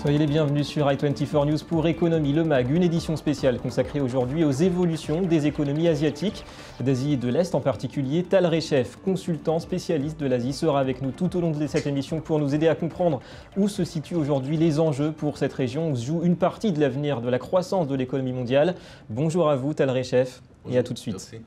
Soyez les bienvenus sur i24 News pour Économie, le MAG, une édition spéciale consacrée aujourd'hui aux évolutions des économies asiatiques, d'Asie et de l'Est en particulier. Tal Reshef, consultant spécialiste de l'Asie, sera avec nous tout au long de cette émission pour nous aider à comprendre où se situent aujourd'hui les enjeux pour cette région où se joue une partie de l'avenir de la croissance de l'économie mondiale. Bonjour à vous Tal Reshef et à tout de suite. Merci.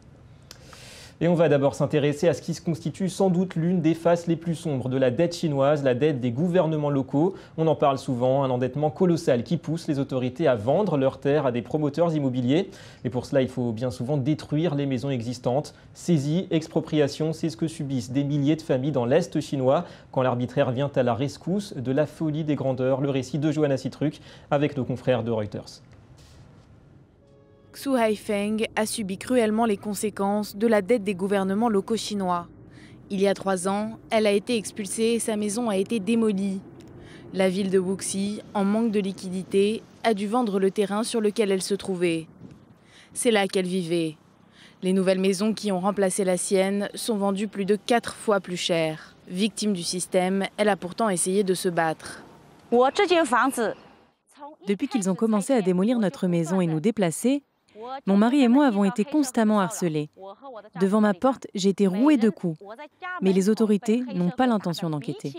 Et on va d'abord s'intéresser à ce qui se constitue sans doute l'une des faces les plus sombres de la dette chinoise, la dette des gouvernements locaux. On en parle souvent, un endettement colossal qui pousse les autorités à vendre leurs terres à des promoteurs immobiliers. Et pour cela, il faut bien souvent détruire les maisons existantes. Saisie, expropriation, c'est ce que subissent des milliers de familles dans l'Est chinois quand l'arbitraire vient à la rescousse de la folie des grandeurs. Le récit de Johanna Sitruk avec nos confrères de Reuters. Xu Haifeng a subi cruellement les conséquences de la dette des gouvernements locaux chinois. Il y a 3 ans, elle a été expulsée et sa maison a été démolie. La ville de Wuxi, en manque de liquidité, a dû vendre le terrain sur lequel elle se trouvait. C'est là qu'elle vivait. Les nouvelles maisons qui ont remplacé la sienne sont vendues plus de 4 fois plus cher. Victime du système, elle a pourtant essayé de se battre. Depuis qu'ils ont commencé à démolir notre maison et nous déplacer, mon mari et moi avons été constamment harcelés. Devant ma porte, j'ai été rouée de coups. Mais les autorités n'ont pas l'intention d'enquêter.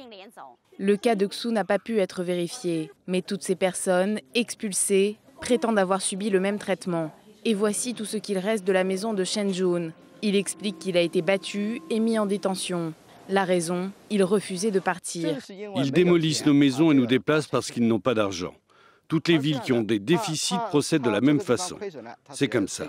Le cas de Xu n'a pas pu être vérifié, mais toutes ces personnes, expulsées, prétendent avoir subi le même traitement. Et voici tout ce qu'il reste de la maison de Shenjun. Il explique qu'il a été battu et mis en détention. La raison, il refusait de partir. Ils démolissent nos maisons et nous déplacent parce qu'ils n'ont pas d'argent. Toutes les villes qui ont des déficits procèdent de la même façon. C'est comme ça.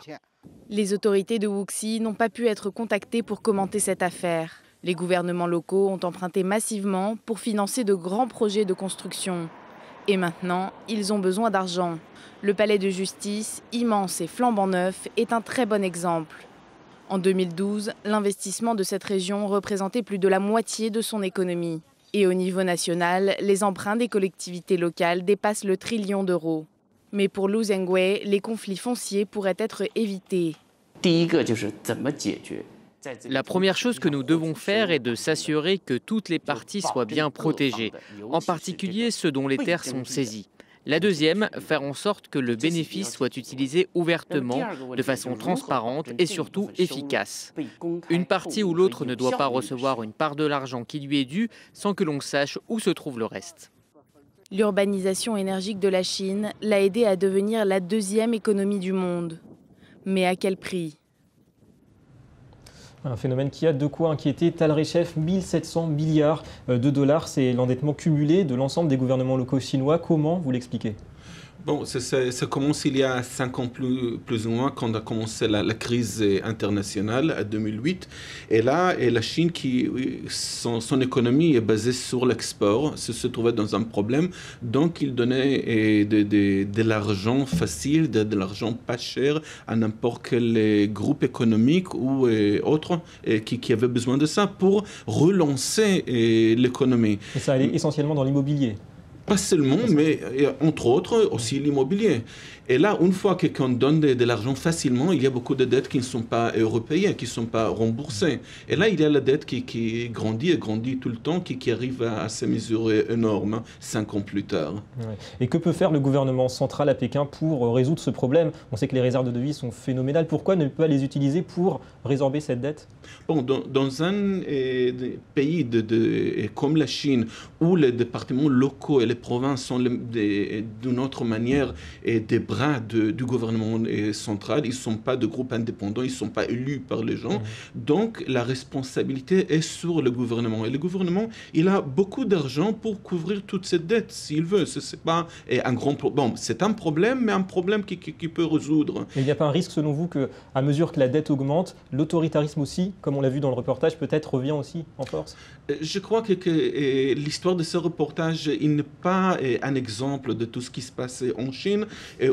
Les autorités de Wuxi n'ont pas pu être contactées pour commenter cette affaire. Les gouvernements locaux ont emprunté massivement pour financer de grands projets de construction. Et maintenant, ils ont besoin d'argent. Le palais de justice, immense et flambant neuf, est un très bon exemple. En 2012, l'investissement de cette région représentait plus de la moitié de son économie. Et au niveau national, les emprunts des collectivités locales dépassent le 1 trillion d'euros. Mais pour Lu Zhengwei, les conflits fonciers pourraient être évités. La première chose que nous devons faire est de s'assurer que toutes les parties soient bien protégées, en particulier ceux dont les terres sont saisies. La deuxième, faire en sorte que le bénéfice soit utilisé ouvertement, de façon transparente et surtout efficace. Une partie ou l'autre ne doit pas recevoir une part de l'argent qui lui est due sans que l'on sache où se trouve le reste. L'urbanisation énergique de la Chine l'a aidé à devenir la 2e économie du monde. Mais à quel prix ? Un phénomène qui a de quoi inquiéter. Tal Reshef, 1700 milliards de dollars, c'est l'endettement cumulé de l'ensemble des gouvernements locaux chinois. Comment vous l'expliquez ? Bon, ça commence il y a 5 ans plus ou moins, quand a commencé la crise internationale, en 2008. Et là, la Chine, son économie est basée sur l'export, se trouvait dans un problème. Donc, il donnait de l'argent facile, de l'argent pas cher à n'importe quel groupe économique ou autre qui avait besoin de ça pour relancer l'économie. Et ça allait essentiellement dans l'immobilier ? Pas seulement, mais entre autres aussi l'immobilier. Et là, une fois que quelqu'un donne de l'argent facilement, il y a beaucoup de dettes qui ne sont pas européennes, qui ne sont pas remboursées. Et là, il y a la dette qui grandit et grandit tout le temps, qui arrive à ces mesures énormes 5 ans plus tard. Ouais. Et que peut faire le gouvernement central à Pékin pour résoudre ce problème ? On sait que les réserves de devises sont phénoménales. Pourquoi ne pas les utiliser pour résorber cette dette ? Bon, dans un pays comme la Chine, où les départements locaux et les provinces sont d'une autre manière des bras du gouvernement central, ils ne sont pas de groupes indépendants, ils ne sont pas élus par les gens. Donc, la responsabilité est sur le gouvernement. Et le gouvernement, il a beaucoup d'argent pour couvrir toute cette dette, s'il veut. C'est pas un grand problème. Bon, c'est un problème, mais un problème qui peut résoudre. Mais il n'y a pas un risque, selon vous, qu'à mesure que la dette augmente, l'autoritarisme aussi, comme on l'a vu dans le reportage, peut-être revient aussi en force ? Je crois que l'histoire de ce reportage, il n'est pas un exemple de tout ce qui se passe en Chine.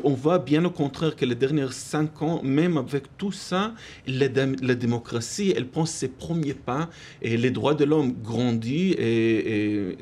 Au on voit bien au contraire que les derniers 5 ans, même avec tout ça, la démocratie, elle prend ses premiers pas et les droits de l'homme grandissent et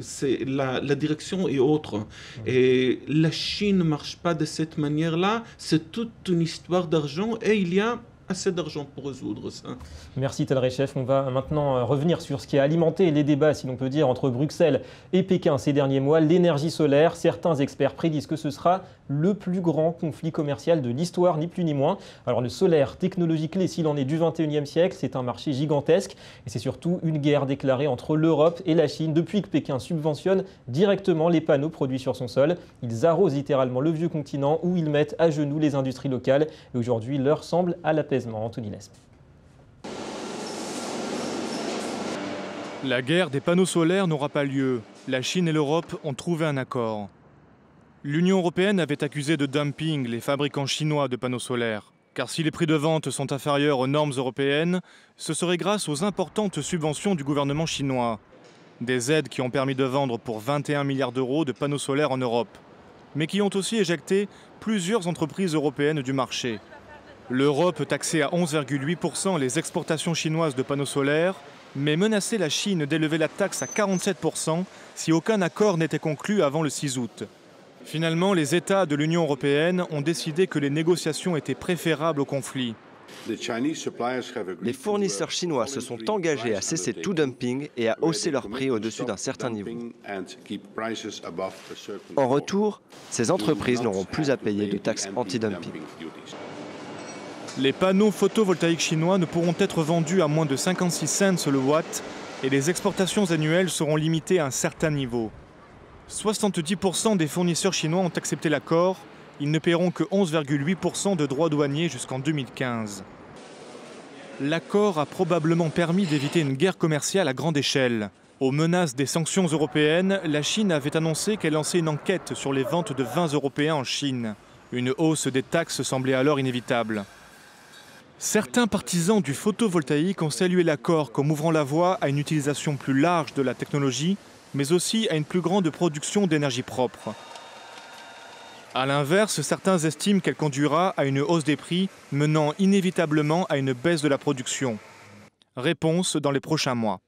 la direction est autre. Et la Chine ne marche pas de cette manière-là. C'est toute une histoire d'argent et il y a assez d'argent pour résoudre ça. Merci Tal Reshef. On va maintenant revenir sur ce qui a alimenté les débats, si l'on peut dire, entre Bruxelles et Pékin ces derniers mois, l'énergie solaire. Certains experts prédisent que ce sera le plus grand conflit commercial de l'histoire, ni plus ni moins. Alors le solaire, technologie clé s'il en est du 21e siècle, c'est un marché gigantesque et c'est surtout une guerre déclarée entre l'Europe et la Chine depuis que Pékin subventionne directement les panneaux produits sur son sol. Ils arrosent littéralement le vieux continent où ils mettent à genoux les industries locales et aujourd'hui l'heure semble à l'apaisement. Anthony Lesme. La guerre des panneaux solaires n'aura pas lieu. La Chine et l'Europe ont trouvé un accord. L'Union européenne avait accusé de dumping les fabricants chinois de panneaux solaires. Car si les prix de vente sont inférieurs aux normes européennes, ce serait grâce aux importantes subventions du gouvernement chinois. Des aides qui ont permis de vendre pour 21 milliards d'euros de panneaux solaires en Europe, mais qui ont aussi éjecté plusieurs entreprises européennes du marché. L'Europe taxait à 11,8% les exportations chinoises de panneaux solaires, mais menaçait la Chine d'élever la taxe à 47% si aucun accord n'était conclu avant le 6 août. Finalement, les États de l'Union européenne ont décidé que les négociations étaient préférables au conflit. Les fournisseurs chinois se sont engagés à cesser tout dumping et à hausser leurs prix au-dessus d'un certain niveau. En retour, ces entreprises n'auront plus à payer de taxes anti-dumping. Les panneaux photovoltaïques chinois ne pourront être vendus à moins de 56 cents le watt et les exportations annuelles seront limitées à un certain niveau. 70% des fournisseurs chinois ont accepté l'accord. Ils ne paieront que 11,8% de droits douaniers jusqu'en 2015. L'accord a probablement permis d'éviter une guerre commerciale à grande échelle. Aux menaces des sanctions européennes, la Chine avait annoncé qu'elle lançait une enquête sur les ventes de vins européens en Chine. Une hausse des taxes semblait alors inévitable. Certains partisans du photovoltaïque ont salué l'accord comme ouvrant la voie à une utilisation plus large de la technologie, mais aussi à une plus grande production d'énergie propre. A l'inverse, certains estiment qu'elle conduira à une hausse des prix, menant inévitablement à une baisse de la production. Réponse dans les prochains mois.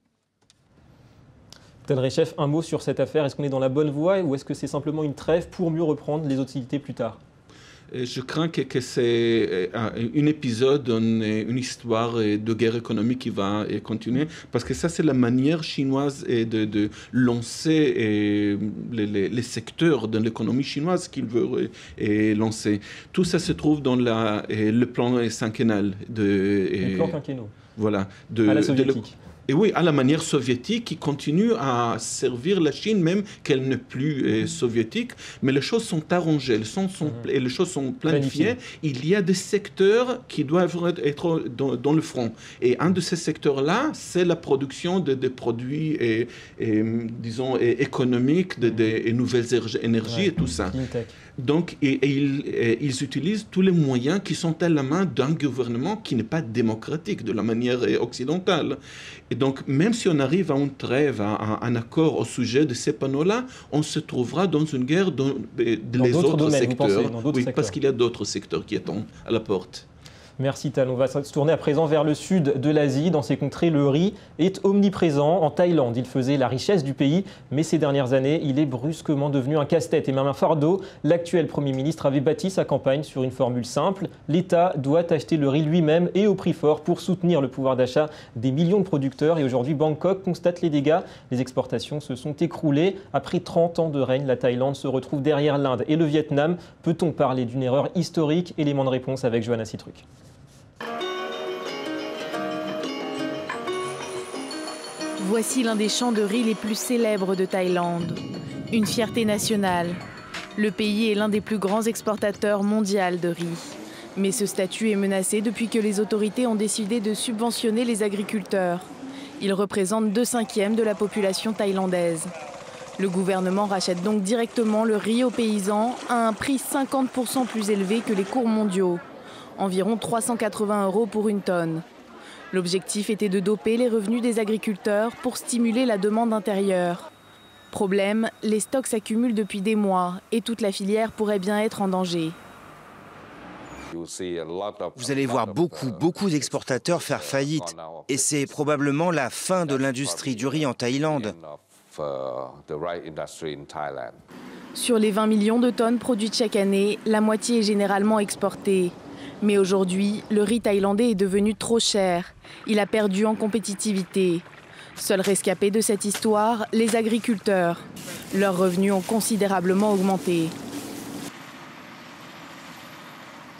Tal Reshef, un mot sur cette affaire. Est-ce qu'on est dans la bonne voie ou est-ce que c'est simplement une trêve pour mieux reprendre les hostilités plus tard ? Je crains que c'est un épisode, une histoire de guerre économique qui va continuer, parce que ça, c'est la manière chinoise de lancer les secteurs de l'économie chinoise qu'ils veulent lancer. Tout ça se trouve dans le plan quinquennal. Le plan quinquennal. Voilà. À la soviétique. Et oui, à la manière soviétique, qui continue à servir la Chine, même qu'elle n'est plus soviétique. Mais les choses sont arrangées, et les choses sont planifiées. Il y a des secteurs qui doivent être dans le front. Et un de ces secteurs-là, c'est la production de produits, disons, économiques, des nouvelles énergies et tout ça. Donc, ils utilisent tous les moyens qui sont à la main d'un gouvernement qui n'est pas démocratique de la manière occidentale. Et donc, même si on arrive à une trêve, à un accord au sujet de ces panneaux-là, on se trouvera dans une guerre dans les autres secteurs. Oui, parce qu'il y a d'autres secteurs qui attendent à la porte. Merci Tal. On va se tourner à présent vers le sud de l'Asie. Dans ces contrées, le riz est omniprésent. En Thaïlande, il faisait la richesse du pays, mais ces dernières années, il est brusquement devenu un casse-tête et même un fardeau. L'actuel Premier ministre avait bâti sa campagne sur une formule simple. L'État doit acheter le riz lui-même et au prix fort pour soutenir le pouvoir d'achat des millions de producteurs. Et aujourd'hui, Bangkok constate les dégâts. Les exportations se sont écroulées. Après 30 ans de règne, la Thaïlande se retrouve derrière l'Inde et le Vietnam. Peut-on parler d'une erreur historique? Élément de réponse avec Johanna Citruc. Voici l'un des champs de riz les plus célèbres de Thaïlande. Une fierté nationale. Le pays est l'un des plus grands exportateurs mondiaux de riz. Mais ce statut est menacé depuis que les autorités ont décidé de subventionner les agriculteurs. Ils représentent 2/5 de la population thaïlandaise. Le gouvernement rachète donc directement le riz aux paysans à un prix 50% plus élevé que les cours mondiaux. Environ 380 € pour une tonne. L'objectif était de doper les revenus des agriculteurs pour stimuler la demande intérieure. Problème, les stocks s'accumulent depuis des mois et toute la filière pourrait bien être en danger. Vous allez voir beaucoup d'exportateurs faire faillite. Et c'est probablement la fin de l'industrie du riz en Thaïlande. Sur les 20 millions de tonnes produites chaque année, la moitié est généralement exportée. Mais aujourd'hui, le riz thaïlandais est devenu trop cher. Il a perdu en compétitivité. Seuls rescapés de cette histoire, les agriculteurs. Leurs revenus ont considérablement augmenté.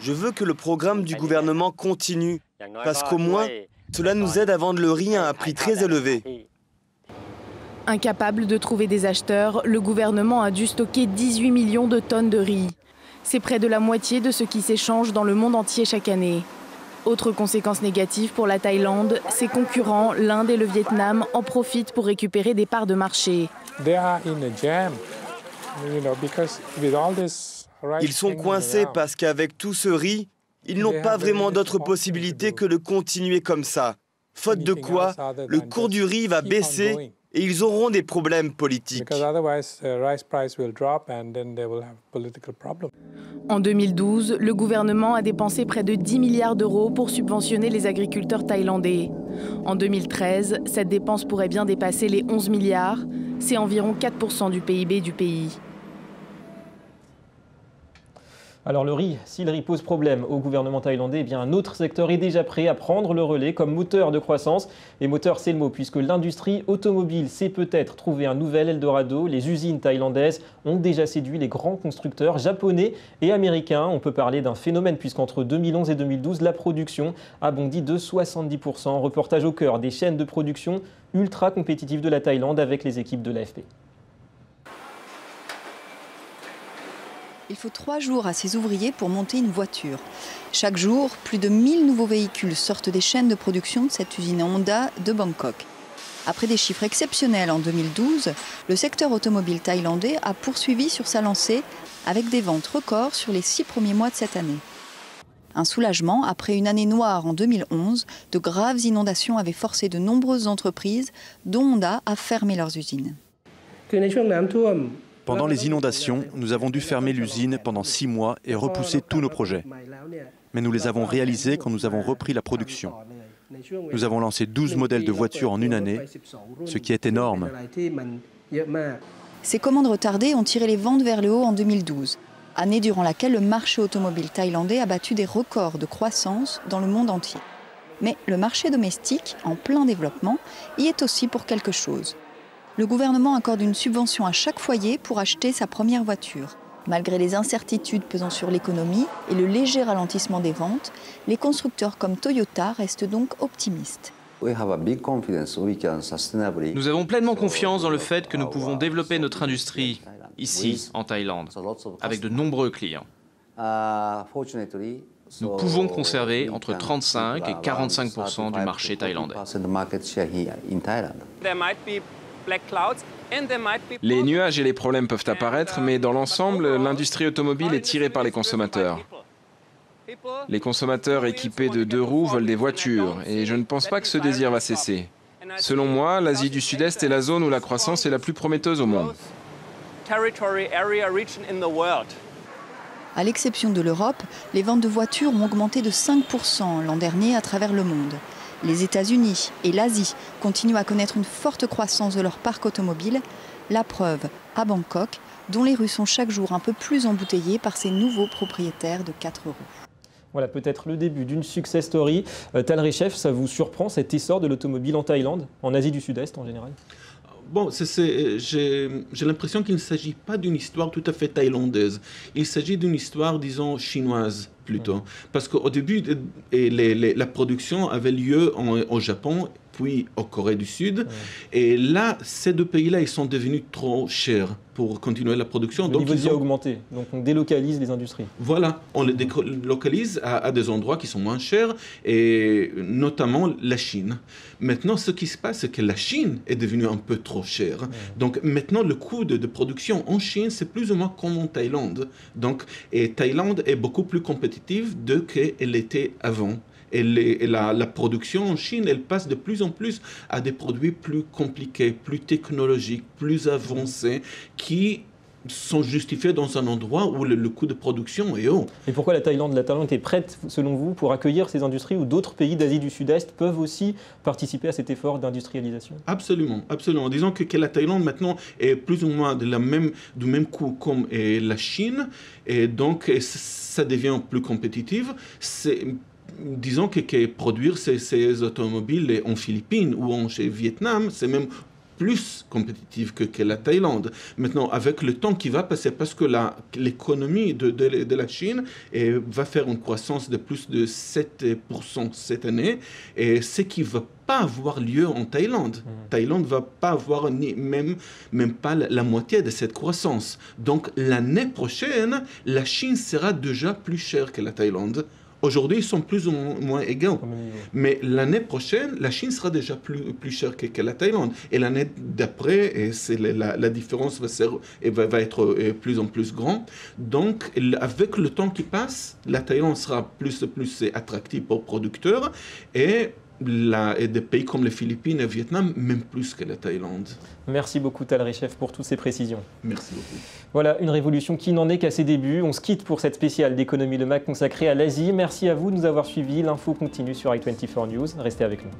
Je veux que le programme du gouvernement continue, parce qu'au moins, cela nous aide à vendre le riz à un prix très élevé. Incapable de trouver des acheteurs, le gouvernement a dû stocker 18 millions de tonnes de riz. C'est près de la moitié de ce qui s'échange dans le monde entier chaque année. Autre conséquence négative pour la Thaïlande, ses concurrents, l'Inde et le Vietnam, en profitent pour récupérer des parts de marché. Ils sont coincés parce qu'avec tout ce riz, ils n'ont pas vraiment d'autre possibilité que de continuer comme ça. Faute de quoi, le cours du riz va baisser et ils auront des problèmes politiques. En 2012, le gouvernement a dépensé près de 10 milliards d'euros pour subventionner les agriculteurs thaïlandais. En 2013, cette dépense pourrait bien dépasser les 11 milliards. C'est environ 4% du PIB du pays. Alors le riz, si le riz pose problème au gouvernement thaïlandais, eh bien un autre secteur est déjà prêt à prendre le relais comme moteur de croissance. Et moteur, c'est le mot, puisque l'industrie automobile sait peut-être trouver un nouvel Eldorado. Les usines thaïlandaises ont déjà séduit les grands constructeurs japonais et américains. On peut parler d'un phénomène puisqu'entre 2011 et 2012, la production a bondi de 70%. Reportage au cœur des chaînes de production ultra compétitives de la Thaïlande avec les équipes de l'AFP. Il faut 3 jours à ces ouvriers pour monter une voiture. Chaque jour, plus de 1000 nouveaux véhicules sortent des chaînes de production de cette usine Honda de Bangkok. Après des chiffres exceptionnels en 2012, le secteur automobile thaïlandais a poursuivi sur sa lancée avec des ventes records sur les 6 premiers mois de cette année. Un soulagement après une année noire en 2011, de graves inondations avaient forcé de nombreuses entreprises, dont Honda, à fermer leurs usines. Pendant les inondations, nous avons dû fermer l'usine pendant 6 mois et repousser tous nos projets. Mais nous les avons réalisés quand nous avons repris la production. Nous avons lancé 12 modèles de voitures en une année, ce qui est énorme. Ces commandes retardées ont tiré les ventes vers le haut en 2012, année durant laquelle le marché automobile thaïlandais a battu des records de croissance dans le monde entier. Mais le marché domestique, en plein développement, y est aussi pour quelque chose. Le gouvernement accorde une subvention à chaque foyer pour acheter sa première voiture. Malgré les incertitudes pesant sur l'économie et le léger ralentissement des ventes, les constructeurs comme Toyota restent donc optimistes. Nous avons pleinement confiance dans le fait que nous pouvons développer notre industrie ici, en Thaïlande, avec de nombreux clients. Nous pouvons conserver entre 35 et 45% du marché thaïlandais. Les nuages et les problèmes peuvent apparaître, mais dans l'ensemble, l'industrie automobile est tirée par les consommateurs. Les consommateurs équipés de 2 roues veulent des voitures, et je ne pense pas que ce désir va cesser. Selon moi, l'Asie du Sud-Est est la zone où la croissance est la plus prometteuse au monde. À l'exception de l'Europe, les ventes de voitures ont augmenté de 5% l'an dernier à travers le monde. Les États-Unis et l'Asie continuent à connaître une forte croissance de leur parc automobile. La preuve à Bangkok, dont les rues sont chaque jour un peu plus embouteillées par ces nouveaux propriétaires de 4 roues. Voilà peut-être le début d'une success story. Tal Reshef, ça vous surprend cet essor de l'automobile en Thaïlande, en Asie du Sud-Est en général ? Bon, j'ai l'impression qu'il ne s'agit pas d'une histoire tout à fait thaïlandaise. Il s'agit d'une histoire, disons, chinoise plutôt. Parce qu'au début, la production avait lieu au Japon, puis en Corée du Sud. Et là, ces 2 pays-là, ils sont devenus trop chers pour continuer la production. Le niveau de vie a augmenté, donc on délocalise les industries. Voilà, on les délocalise à des endroits qui sont moins chers, et notamment la Chine. Maintenant, ce qui se passe, c'est que la Chine est devenue un peu trop chère. Donc maintenant, le coût de production en Chine, c'est plus ou moins comme en Thaïlande. Donc, et Thaïlande est beaucoup plus compétitive qu'elle était avant. Et la production en Chine, elle passe de plus en plus à des produits plus compliqués, plus technologiques, plus avancés, qui sont justifiés dans un endroit où le coût de production est haut. Et pourquoi la Thaïlande est prête, selon vous, pour accueillir ces industries où d'autres pays d'Asie du Sud-Est peuvent aussi participer à cet effort d'industrialisation? Absolument, absolument. Disons que la Thaïlande maintenant est plus ou moins du même coût comme la Chine, et donc ça devient plus compétitif. Disons que produire ces automobiles en Philippines ou en Vietnam, c'est même plus compétitif que la Thaïlande. Maintenant, avec le temps qui va passer, parce que l'économie de la Chine va faire une croissance de plus de 7% cette année, et ce qui ne va pas avoir lieu en Thaïlande. Thaïlande ne va pas avoir même pas la moitié de cette croissance. Donc, l'année prochaine, la Chine sera déjà plus chère que la Thaïlande. Aujourd'hui, ils sont plus ou moins égaux. Mais l'année prochaine, la Chine sera déjà plus chère que la Thaïlande. Et l'année d'après, la différence va être plus en plus grande. Donc, avec le temps qui passe, la Thaïlande sera plus attractive pour producteurs. Et des pays comme les Philippines et le Vietnam, même plus que la Thaïlande. Merci beaucoup Tal Reshef pour toutes ces précisions. Merci beaucoup. Voilà, une révolution qui n'en est qu'à ses débuts. On se quitte pour cette spéciale d'Économie le Mag consacrée à l'Asie. Merci à vous de nous avoir suivis. L'info continue sur i24 News. Restez avec nous.